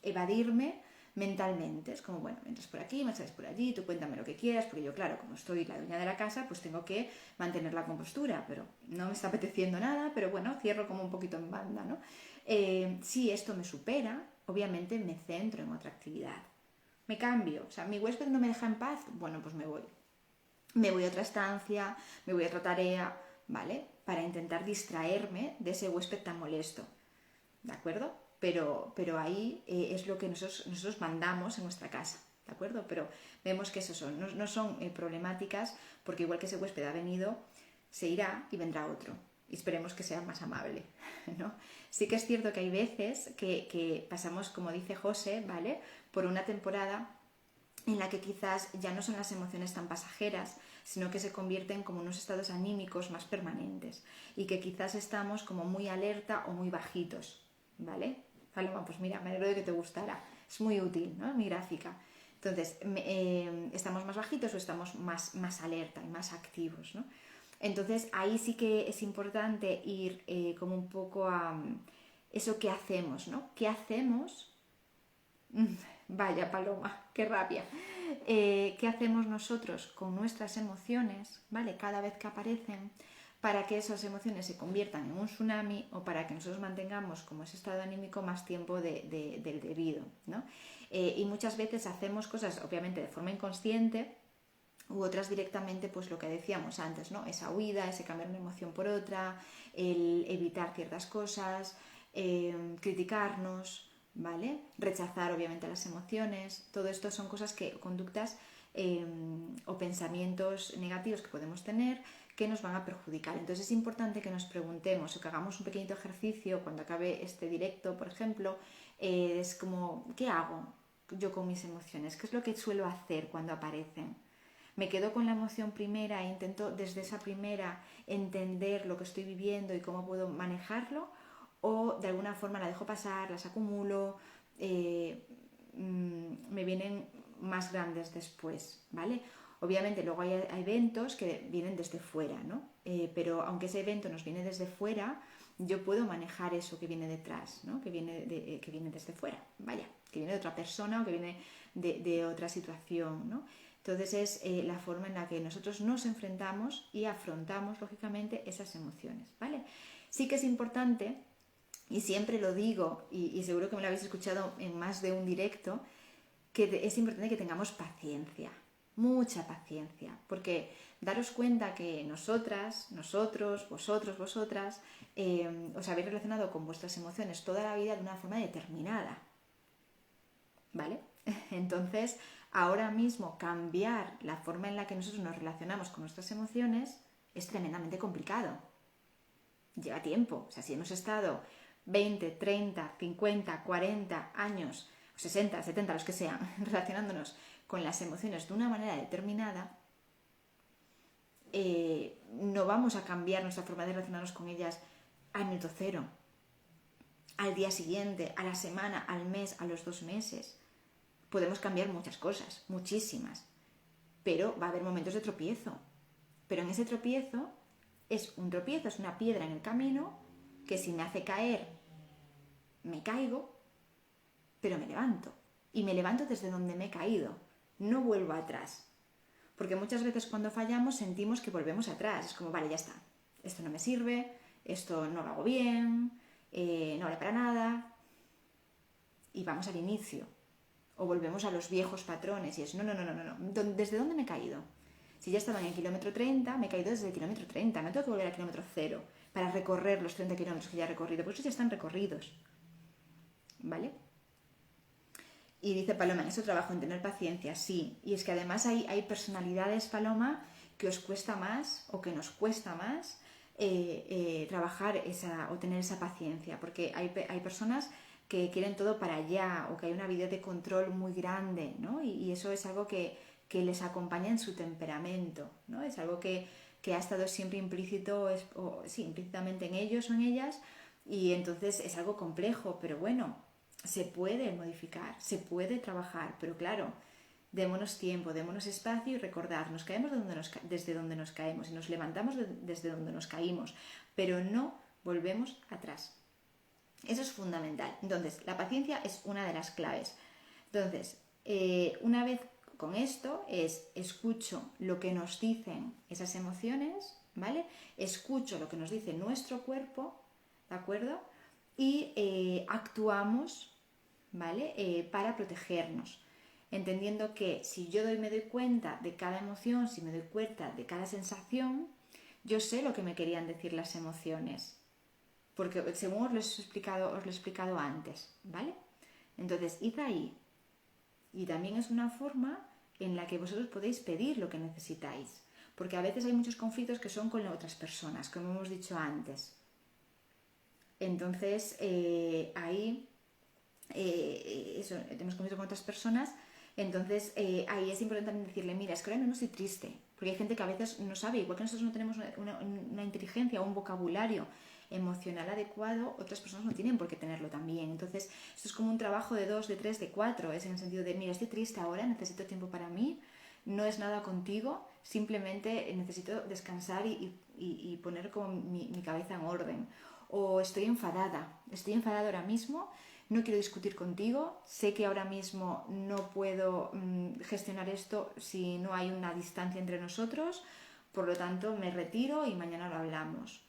evadirme mentalmente. Es como, bueno, entras por aquí, me sales por allí, tú cuéntame lo que quieras, porque yo, claro, como estoy la dueña de la casa, pues tengo que mantener la compostura, pero no me está apeteciendo nada, pero bueno, cierro como un poquito en banda, ¿no? Si esto me supera, obviamente me centro en otra actividad. Me cambio, o sea, mi huésped no me deja en paz, bueno, pues me voy. Me voy a otra estancia, me voy a otra tarea, ¿vale? Para intentar distraerme de ese huésped tan molesto, ¿de acuerdo? Pero ahí es lo que nosotros mandamos en nuestra casa, ¿de acuerdo? Pero vemos que eso no son problemáticas, porque igual que ese huésped ha venido, se irá y vendrá otro. Y esperemos que sea más amable, ¿no? Sí que es cierto que hay veces que pasamos, como dice José, ¿vale? Por una temporada en la que quizás ya no son las emociones tan pasajeras, sino que se convierten como unos estados anímicos más permanentes y que quizás estamos como muy alerta o muy bajitos, ¿vale? Paloma, pues mira, me alegro de que te gustara, es muy útil, ¿no? Mi gráfica. Entonces, estamos más bajitos o estamos más alerta y más activos, ¿no? Entonces, ahí sí que es importante ir como un poco a eso que hacemos, ¿no? ¿Qué hacemos? Vaya, Paloma, qué rabia. ¿Qué hacemos nosotros con nuestras emociones, ¿vale? Cada vez que aparecen, para que esas emociones se conviertan en un tsunami o para que nosotros mantengamos como ese estado anímico más tiempo del debido, ¿no? Y muchas veces hacemos cosas, obviamente, de forma inconsciente, u otras directamente, pues lo que decíamos antes, ¿no? Esa huida, ese cambiar una emoción por otra, el evitar ciertas cosas, criticarnos, ¿vale? Rechazar obviamente las emociones, todo esto son cosas que, conductas o pensamientos negativos que podemos tener que nos van a perjudicar. Entonces es importante que nos preguntemos o que hagamos un pequeñito ejercicio cuando acabe este directo, por ejemplo, es como, ¿qué hago yo con mis emociones? ¿Qué es lo que suelo hacer cuando aparecen? Me quedo con la emoción primera e intento desde esa primera entender lo que estoy viviendo y cómo puedo manejarlo, o de alguna forma la dejo pasar, las acumulo, me vienen más grandes después, ¿vale? Obviamente luego hay eventos que vienen desde fuera, ¿no? Pero aunque ese evento nos viene desde fuera, yo puedo manejar eso que viene detrás, ¿no? Que viene desde fuera, vaya, que viene de otra persona o que viene de otra situación, ¿no? Entonces es la forma en la que nosotros nos enfrentamos y afrontamos, lógicamente, esas emociones, ¿vale? Sí que es importante, y siempre lo digo, y seguro que me lo habéis escuchado en más de un directo, que es importante que tengamos paciencia, mucha paciencia, porque daros cuenta que nosotras, nosotros, vosotros, vosotras, os habéis relacionado con vuestras emociones toda la vida de una forma determinada, ¿vale? Entonces, ahora mismo cambiar la forma en la que nosotros nos relacionamos con nuestras emociones es tremendamente complicado. Lleva tiempo. O sea, si hemos estado 20, 30, 50, 40 años, 60, 70, los que sean, relacionándonos con las emociones de una manera determinada, no vamos a cambiar nuestra forma de relacionarnos con ellas al minuto cero, al día siguiente, a la semana, al mes, a los 2 meses. Podemos cambiar muchas cosas, muchísimas, pero va a haber momentos de tropiezo. Pero en ese tropiezo es un tropiezo, es una piedra en el camino que si me hace caer, me caigo, pero me levanto. Y me levanto desde donde me he caído, no vuelvo atrás. Porque muchas veces cuando fallamos sentimos que volvemos atrás. Es como, vale, ya está, esto no me sirve, esto no lo hago bien, no vale para nada. Y vamos al inicio. O volvemos a los viejos patrones y es, no. ¿Desde dónde me he caído? Si ya estaba en el kilómetro 30, me he caído desde el kilómetro 30, no tengo que volver al kilómetro 0 para recorrer los 30 kilómetros que ya he recorrido, porque esos ya están recorridos, ¿vale? Y dice Paloma, en eso trabajo, en tener paciencia, sí, y es que además hay personalidades, Paloma, que os cuesta más o que nos cuesta más trabajar o tener esa paciencia, porque hay personas que quieren todo para allá o que hay una habilidad de control muy grande, ¿no? Y eso es algo que les acompaña en su temperamento, ¿no? Es algo que ha estado siempre implícito, implícitamente en ellos o en ellas, y entonces es algo complejo, pero bueno, se puede modificar, se puede trabajar, pero claro, démonos tiempo, démonos espacio y recordad, nos caemos desde donde nos caemos y nos levantamos desde donde nos caímos, pero no volvemos atrás. Eso es fundamental. Entonces, la paciencia es una de las claves. Entonces, una vez con esto escucho lo que nos dicen esas emociones, ¿vale? Escucho lo que nos dice nuestro cuerpo, ¿de acuerdo? Y actuamos, ¿vale? Para protegernos. Entendiendo que si yo me doy cuenta de cada emoción, si me doy cuenta de cada sensación, yo sé lo que me querían decir las emociones. Porque según os lo he explicado antes, ¿vale? Entonces, id ahí. Y también es una forma en la que vosotros podéis pedir lo que necesitáis. Porque a veces hay muchos conflictos que son con otras personas, como hemos dicho antes. Entonces, ahí tenemos conflicto con otras personas. Entonces, ahí es importante también decirle, mira, es que ahora no estoy triste. Porque hay gente que a veces no sabe, igual que nosotros no tenemos una inteligencia o un vocabulario emocional adecuado, otras personas no tienen por qué tenerlo también. Entonces, esto es como un trabajo de 2, de 3, de 4. Es en el sentido de, mira, estoy triste ahora, necesito tiempo para mí, no es nada contigo, simplemente necesito descansar y poner como mi cabeza en orden. O estoy enfadada ahora mismo, no quiero discutir contigo, sé que ahora mismo no puedo gestionar esto si no hay una distancia entre nosotros, por lo tanto me retiro y mañana lo hablamos.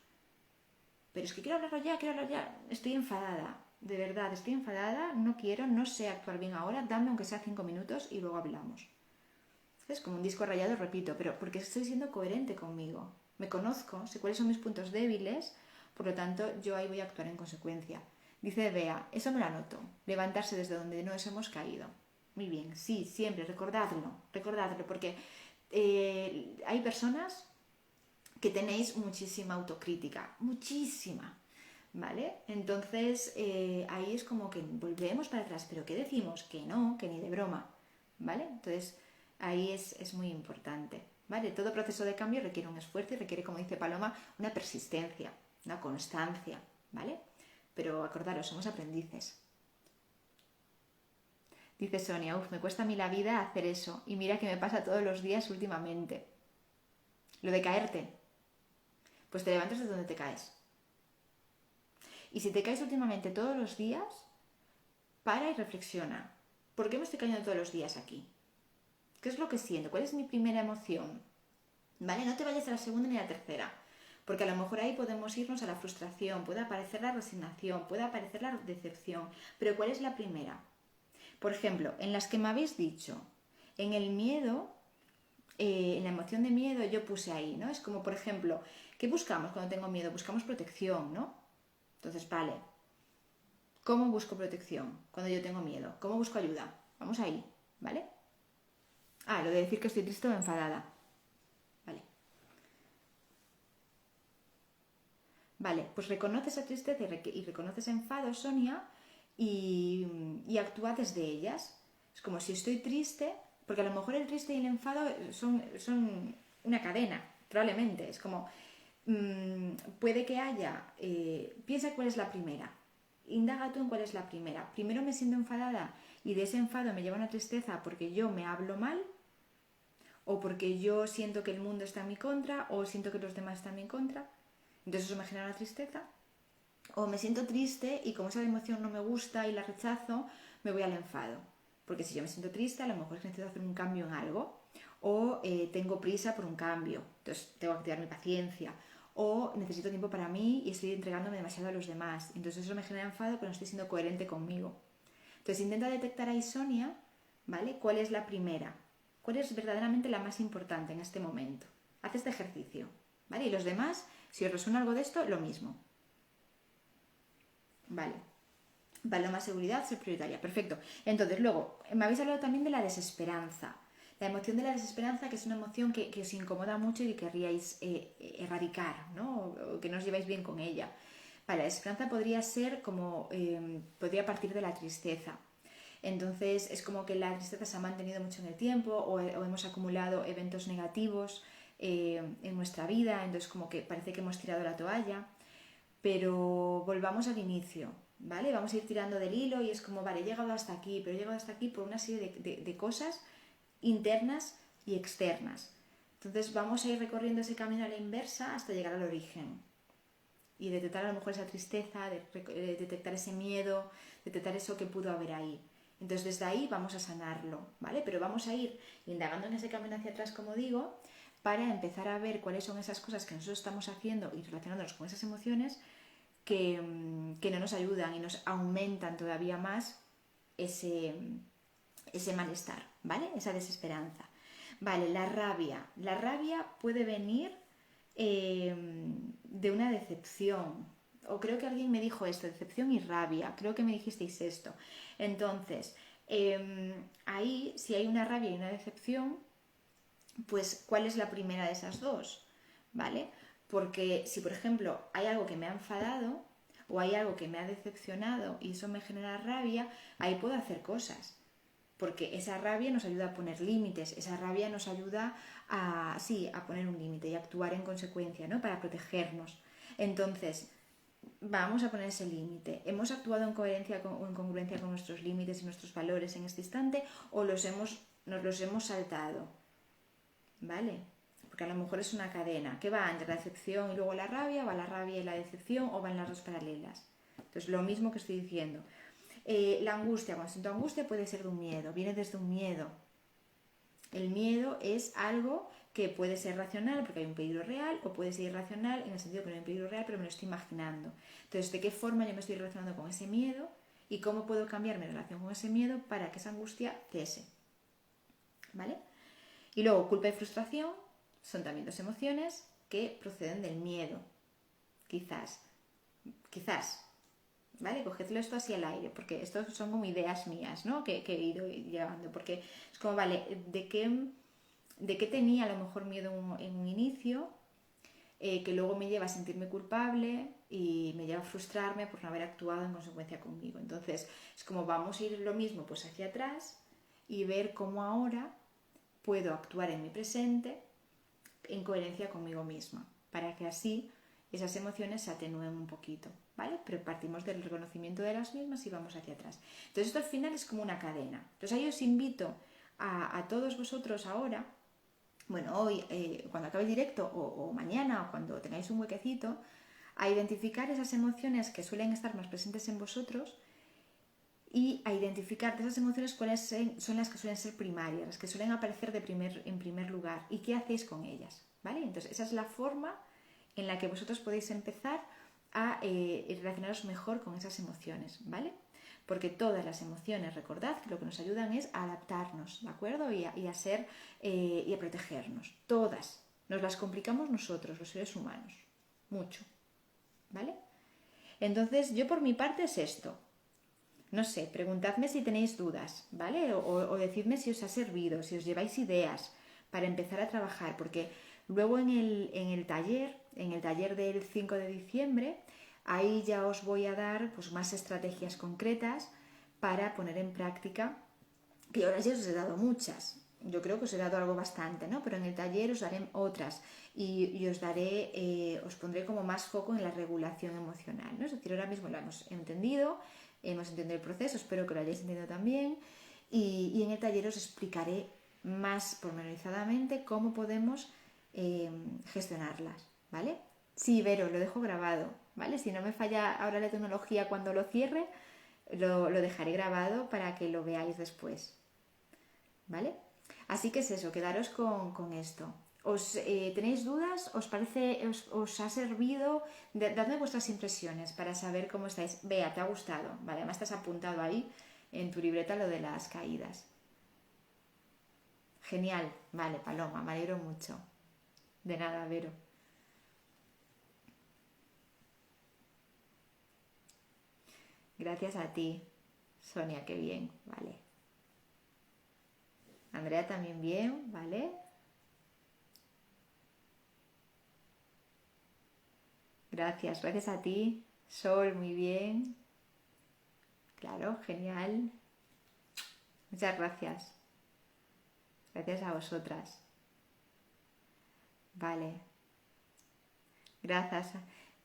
Pero es que quiero hablarlo ya, estoy enfadada, de verdad, estoy enfadada, no quiero, no sé actuar bien ahora, dame aunque sea 5 minutos y luego hablamos. Es como un disco rayado, repito, pero porque estoy siendo coherente conmigo. Me conozco, sé cuáles son mis puntos débiles, por lo tanto yo ahí voy a actuar en consecuencia. Dice Bea, eso me lo anoto, levantarse desde donde nos hemos caído. Muy bien, sí, siempre, recordadlo, porque hay personas que tenéis muchísima autocrítica, muchísima, ¿vale? Entonces ahí es como que volvemos para atrás, pero ¿qué decimos? Que no, que ni de broma, ¿vale? Entonces ahí es muy importante, ¿vale? Todo proceso de cambio requiere un esfuerzo y requiere, como dice Paloma, una persistencia, una constancia, ¿vale? Pero acordaros, somos aprendices. Dice Sonia, me cuesta a mí la vida hacer eso y mira que me pasa todos los días últimamente. Lo de caerte, pues te levantas de donde te caes. Y si te caes últimamente todos los días, para y reflexiona. ¿Por qué me estoy cayendo todos los días aquí? ¿Qué es lo que siento? ¿Cuál es mi primera emoción? ¿Vale? No te vayas a la segunda ni a la tercera, porque a lo mejor ahí podemos irnos a la frustración, puede aparecer la resignación, puede aparecer la decepción, pero ¿cuál es la primera? Por ejemplo, en las que me habéis dicho, en el miedo, en la emoción de miedo yo puse ahí, ¿no? Es como, por ejemplo, ¿qué buscamos cuando tengo miedo? Buscamos protección, ¿no? Entonces, vale, ¿cómo busco protección cuando yo tengo miedo? ¿Cómo busco ayuda? Vamos ahí, ¿vale? Lo de decir que estoy triste o enfadada. Vale, pues reconoce esa tristeza y reconoce ese enfado, Sonia, y actúa desde ellas. Es como si estoy triste, porque a lo mejor el triste y el enfado son una cadena, probablemente. Es como, puede que haya, piensa cuál es la primera, indaga tú en cuál es la primera. Primero me siento enfadada y de ese enfado me lleva una tristeza porque yo me hablo mal, o porque yo siento que el mundo está en mi contra, o siento que los demás están en mi contra. Entonces eso me genera una tristeza. O me siento triste y como esa emoción no me gusta y la rechazo, me voy al enfado. Porque si yo me siento triste, a lo mejor es que necesito hacer un cambio en algo. O tengo prisa por un cambio, entonces tengo que activar mi paciencia. O necesito tiempo para mí y estoy entregándome demasiado a los demás. Entonces eso me genera enfado, pero no estoy siendo coherente conmigo. Entonces intenta detectar ahí, Sonia, ¿vale? ¿Cuál es la primera? ¿Cuál es verdaderamente la más importante en este momento? Haz este ejercicio, ¿vale? Y los demás, si os resuena algo de esto, lo mismo. Vale. Paloma, seguridad, ser prioritaria. Perfecto. Entonces, luego, me habéis hablado también de la desesperanza. La emoción de la desesperanza, que es una emoción que os incomoda mucho y que querríais erradicar, ¿no? O que no os lleváis bien con ella. Vale, la desesperanza podría ser como, podría partir de la tristeza. Entonces es como que la tristeza se ha mantenido mucho en el tiempo o hemos acumulado eventos negativos en nuestra vida, entonces como que parece que hemos tirado la toalla, pero volvamos al inicio, ¿vale? Vamos a ir tirando del hilo y es como, vale, he llegado hasta aquí, pero he llegado hasta aquí por una serie de cosas internas y externas. Entonces vamos a ir recorriendo ese camino a la inversa hasta llegar al origen y detectar a lo mejor esa tristeza, detectar ese miedo, detectar eso que pudo haber ahí. Entonces desde ahí vamos a sanarlo, ¿vale? Pero vamos a ir indagando en ese camino hacia atrás, como digo, para empezar a ver cuáles son esas cosas que nosotros estamos haciendo y relacionándonos con esas emociones que no nos ayudan y nos aumentan todavía más ese malestar, ¿vale? Esa desesperanza. Vale, la rabia. La rabia puede venir de una decepción. O creo que alguien me dijo esto, decepción y rabia. Creo que me dijisteis esto. Entonces, ahí, si hay una rabia y una decepción, pues ¿cuál es la primera de esas dos? ¿Vale? Porque si, por ejemplo, hay algo que me ha enfadado o hay algo que me ha decepcionado y eso me genera rabia, ahí puedo hacer cosas. Porque esa rabia nos ayuda a poner límites, esa rabia nos ayuda a poner un límite y actuar en consecuencia, ¿no? Para protegernos. Entonces, vamos a poner ese límite. ¿Hemos actuado en coherencia o en congruencia con nuestros límites y nuestros valores en este instante o nos los hemos saltado? ¿Vale? Porque a lo mejor es una cadena. ¿Qué va entre la decepción y luego la rabia? ¿Va la rabia y la decepción o van las dos paralelas? Entonces, lo mismo que estoy diciendo. La angustia, cuando siento angustia puede ser de un miedo, viene desde un miedo. El miedo es algo que puede ser racional porque hay un peligro real o puede ser irracional en el sentido que no hay un peligro real pero me lo estoy imaginando. Entonces, ¿de qué forma yo me estoy relacionando con ese miedo y cómo puedo cambiar mi relación con ese miedo para que esa angustia cese? ¿Vale? Y luego, culpa y frustración son también dos emociones que proceden del miedo. Quizás, ¿vale? Cogedlo esto así al aire, porque esto son como ideas mías, ¿no? Que he ido llevando, porque es como, vale, ¿de qué tenía a lo mejor miedo en un inicio? Que luego me lleva a sentirme culpable y me lleva a frustrarme por no haber actuado en consecuencia conmigo. Entonces, es como vamos a ir lo mismo pues hacia atrás y ver cómo ahora puedo actuar en mi presente en coherencia conmigo misma, para que así esas emociones se atenúen un poquito, ¿vale? Pero partimos del reconocimiento de las mismas y vamos hacia atrás. Entonces esto al final es como una cadena. Entonces ahí os invito a todos vosotros ahora, bueno, hoy, cuando acabe el directo, o mañana, o cuando tengáis un huequecito, a identificar esas emociones que suelen estar más presentes en vosotros y a identificar de esas emociones cuáles son las que suelen ser primarias, las que suelen aparecer en primer lugar y qué hacéis con ellas, ¿vale? Entonces esa es la forma en la que vosotros podéis empezar a relacionaros mejor con esas emociones, ¿vale? Porque todas las emociones, recordad que lo que nos ayudan es a adaptarnos, ¿de acuerdo? Y a protegernos. Todas. Nos las complicamos nosotros, los seres humanos. Mucho. ¿Vale? Entonces, yo por mi parte es esto. No sé, preguntadme si tenéis dudas, ¿vale? O decidme si os ha servido, si os lleváis ideas para empezar a trabajar, porque luego en el taller del 5 de diciembre, ahí ya os voy a dar pues, más estrategias concretas para poner en práctica, que ahora ya os he dado muchas, yo creo que os he dado algo bastante, ¿no? Pero en el taller os daré otras y os pondré como más foco en la regulación emocional, ¿no? Es decir, ahora mismo lo hemos entendido el proceso, espero que lo hayáis entendido también y en el taller os explicaré más pormenorizadamente cómo podemos gestionarlas, ¿vale? Sí, Vero, lo dejo grabado, ¿vale? Si no me falla ahora la tecnología cuando lo cierre, lo dejaré grabado para que lo veáis después, ¿vale? Así que es eso, quedaros con esto. ¿Tenéis dudas? ¿Os ha servido? Dadme vuestras impresiones para saber cómo estáis. Bea, ¿te ha gustado? Vale, además estás apuntado ahí en tu libreta lo de las caídas. Genial, vale, Paloma, me alegro mucho. De nada, Vero. Gracias a ti, Sonia, qué bien, vale. Andrea también bien, ¿vale? Gracias a ti. Sol, muy bien. Claro, genial. Muchas gracias. Gracias a vosotras. Vale. Gracias.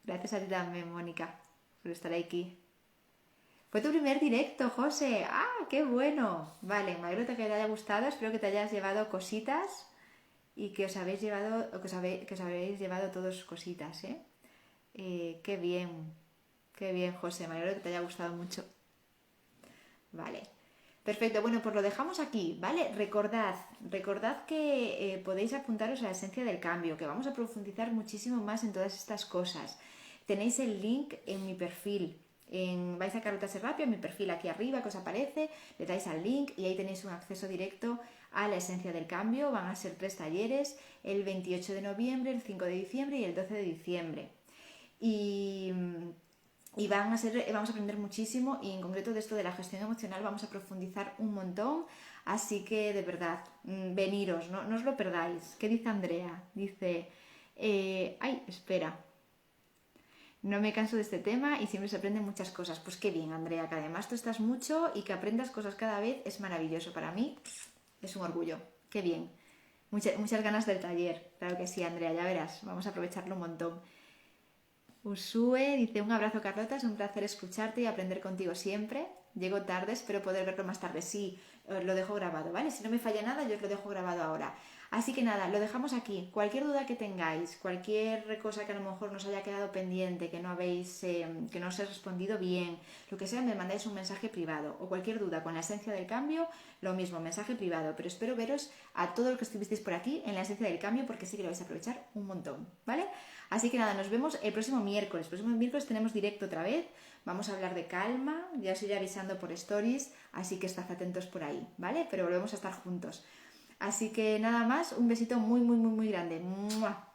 Gracias a ti también, Mónica, por estar aquí. Fue tu primer directo, José. ¡Ah, qué bueno! Vale, me alegro de que te haya gustado. Espero que te hayas llevado cositas y que os habéis llevado, que os habéis llevado todos cositas, ¿eh? Qué bien. Qué bien, José. Me alegro de que te haya gustado mucho. Vale. Perfecto, bueno, pues lo dejamos aquí, ¿vale? Recordad que podéis apuntaros a la esencia del cambio, que vamos a profundizar muchísimo más en todas estas cosas. Tenéis el link en mi perfil. Vais a Carlota Serrapio, en mi perfil aquí arriba que os aparece, le dais al link y ahí tenéis un acceso directo a la esencia del cambio. Van a ser 3 talleres, el 28 de noviembre, el 5 de diciembre y el 12 de diciembre. Y vamos a aprender muchísimo y en concreto de esto de la gestión emocional vamos a profundizar un montón, así que de verdad, veniros, no os lo perdáis. ¿Qué dice Andrea? Dice, ay, espera, no me canso de este tema y siempre se aprenden muchas cosas. Pues qué bien, Andrea, que además tú estás mucho y que aprendas cosas cada vez es maravilloso. Para mí es un orgullo, qué bien. Muchas ganas del taller, claro que sí, Andrea, ya verás, vamos a aprovecharlo un montón. Usue dice, un abrazo Carlota, es un placer escucharte y aprender contigo siempre. Llego tarde, espero poder verlo más tarde. Sí, os lo dejo grabado, ¿vale? Si no me falla nada, yo os lo dejo grabado ahora. Así que nada, lo dejamos aquí. Cualquier duda que tengáis, cualquier cosa que a lo mejor nos haya quedado pendiente, que no habéis, que no os he respondido bien, lo que sea, me mandáis un mensaje privado. O cualquier duda con la esencia del cambio, lo mismo, mensaje privado. Pero espero veros a todos los que estuvisteis por aquí en la esencia del cambio, porque sí que lo vais a aprovechar un montón, ¿vale? Así que nada, nos vemos el próximo miércoles. El próximo miércoles tenemos directo otra vez. Vamos a hablar de calma, ya os iré avisando por stories, así que estad atentos por ahí, ¿vale? Pero volvemos a estar juntos. Así que nada más, un besito muy, muy, muy, muy grande. ¡Mua!